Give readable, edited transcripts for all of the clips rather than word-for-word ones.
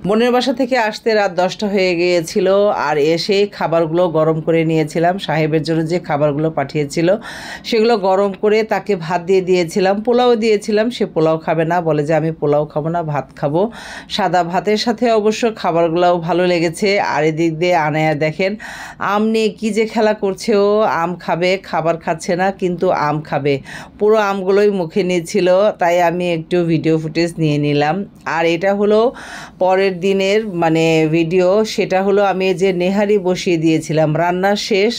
বোনের বাসা থেকে আসতে রাত 10টা হয়ে গিয়েছিল। আর এসে খাবারগুলো গরম করে নিয়েছিলাম। সাহেবের জন্য যে খাবারগুলো পাঠিয়েছিল সেগুলো গরম করে তাকে ভাত দিয়ে দিয়েছিলাম, পোলাও দিয়েছিলাম। সে পোলাও খাবে না, বলে যে আমি পোলাও খাবো না, ভাত খাবো। সাদা ভাতের সাথে অবশ্য খাবারগুলোও ভালো লেগেছে। আর এদিক দিয়ে আনায়া দেখেন আম নিয়ে কী যে খেলা করছে। ও আম খাবে, খাবার খাচ্ছে না কিন্তু আম খাবে। পুরো আমগুলোই মুখে নিয়েছিল, তাই আমি একটু ভিডিও ফুটেজ নিয়ে নিলাম। আর এটা হলো পরের দিনের ভিডিও। সেটা হলো আমি যে নেহারি বসিয়ে দিয়েছিলাম, রান্না শেষ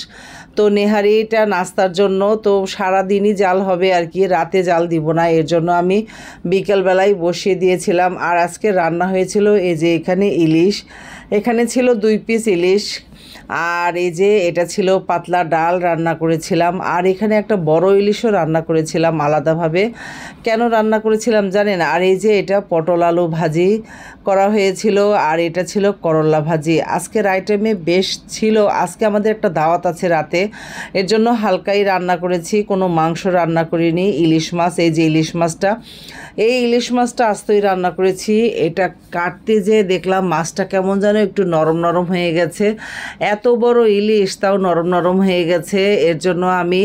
তো নেহারিটা নাস্তার জন্য তো সারাদিনই জাল হবে আর কি, রাতে জাল দিব না, এর জন্য আমি বিকেলবেলায় বসিয়ে দিয়েছিলাম। আর আজকে রান্না হয়েছিল এই যে এখানে ইলিশ, এখানে ছিল 2 পিস ইলিশ। আর এই যে এটা ছিল পাতলা ডাল রান্না করেছিলাম। আর এখানে একটা বড় ইলিশও রান্না করেছিলাম আলাদাভাবে। কেন রান্না করেছিলাম জানেন? আর এই যে এটা পটল আলু ভাজি করা হয়েছিল। আর এটা ছিল করলা ভাজি। আজকের আইটেমে বেশ ছিল। আজকে আমাদের একটা দাওয়াত আছে রাতে, এর জন্য হালকাই রান্না করেছি, কোনো মাংস রান্না করিনি। ইলিশ মাছ, এই যে ইলিশ মাছটা, এই ইলিশ মাছটা আস্তই রান্না করেছি। এটা কাটতে যেয়ে দেখলাম মাছটা কেমন যেন একটু নরম নরম হয়ে গেছে। এত বড় ইলিশ তাও নরম নরম হয়ে গেছে। এর জন্য আমি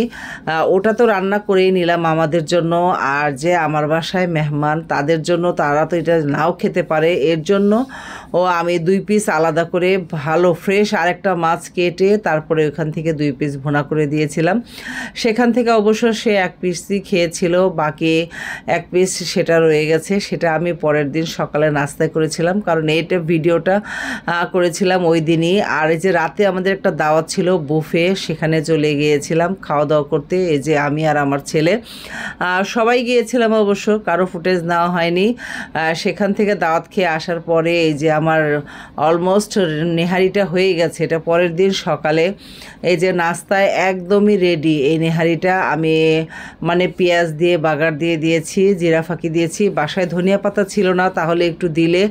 ওটা তো রান্না করেই নিলাম আমাদের জন্য। আর যে আমার বাসায় মেহমান তাদের জন্য, তারা তো এটা নাও খেতে পারে, এর জন্য আমি 2 পিস আলাদা করে ভালো ফ্রেশ আরেকটা মাছ কেটে তারপরে ওখান থেকে 2 পিস ভুনা করে দিয়েছিলাম। সেখান থেকে অবশ্য সে 1 পিসই খেয়েছিল, বাকি 1 পিস সেটা রয়ে গেছে। সেটা আমি পরের দিন সকালে নাস্তায় করেছিলাম, কারণ এইটা ভিডিওটা করেছিলাম ওই দিনই। আর এই যে রাতে আমাদের একটা দাওয়াত ছিল বুফে, সেখানে চলে গিয়েছিলাম খাওয়া দাওয়া করতে। এই যে আমি আর আমার ছেলে সবাই গিয়েছিলাম, অবশ্য কারো ফুটেজ নেওয়া হয়নি। সেখান থেকে দাওয়াত খেয়ে আসার পরে এই যে আমার অলমোস্ট নেহারিটা হয়ে গেছে। এটা পরের দিন সকালে এই যে নাস্তায় একদমই রেডি। এই নেহারিটা আমি পেঁয়াজ দিয়ে বাগার দিয়ে দিয়েছি, জিরা ফাঁকি দিয়েছি। বাসায় ধনিয়া পাতা ছিল না, তাহলে একটু দিলে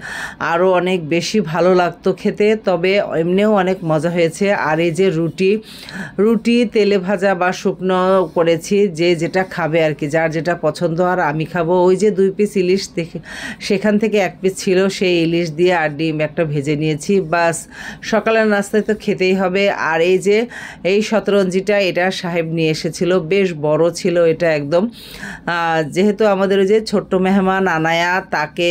আরও অনেক বেশি ভালো লাগতো খেতে, তবে এমনিও অনেক মজা হয়েছে। আর এই যে রুটি তেলে ভাজা বা শুকনো করেছি, যে যেটা খাবে আর কি, যার যেটা পছন্দ। আর আমি খাবো ওই যে 2 পিস ইলিশ দেখে, সেখান থেকে 1 পিস ছিল, সেই ইলিশ দিয়ে আর ডিম একটা ভেজে নিয়েছি। বাস, সকালের নাস্তায় তো খেতেই হবে। আর এই যে এই শতরঞ্জিটা, এটা সাহেব নিয়ে এসেছিল, বেশ বড় ছিল এটা একদম। যেহেতু আমাদের ওই যে ছোট্ট মেহমান আনায়া, তাকে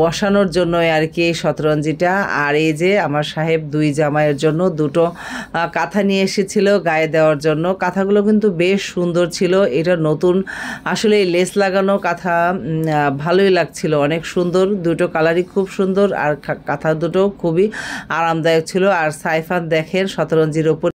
বসানোর জন্য আর কি এই শতরঞ্জিটা। আর এই যে আমার সাহেব 2 জামাইয়ের জন্য 2টো কাঁথা নিয়ে এসেছিল গায়ে দেওয়ার জন্য। কাঁথাগুলো কিন্তু বেশ সুন্দর ছিল। এটা নতুন আসলে লেস লাগানো কাঁথা, ভালোই লাগছিল, অনেক সুন্দর। 2টো কালারই খুব সুন্দর। আর কাঁথা দুটো খুবই আরামদায়ক ছিল। আর সাইফান দেখেন শতরঞ্জির ওপর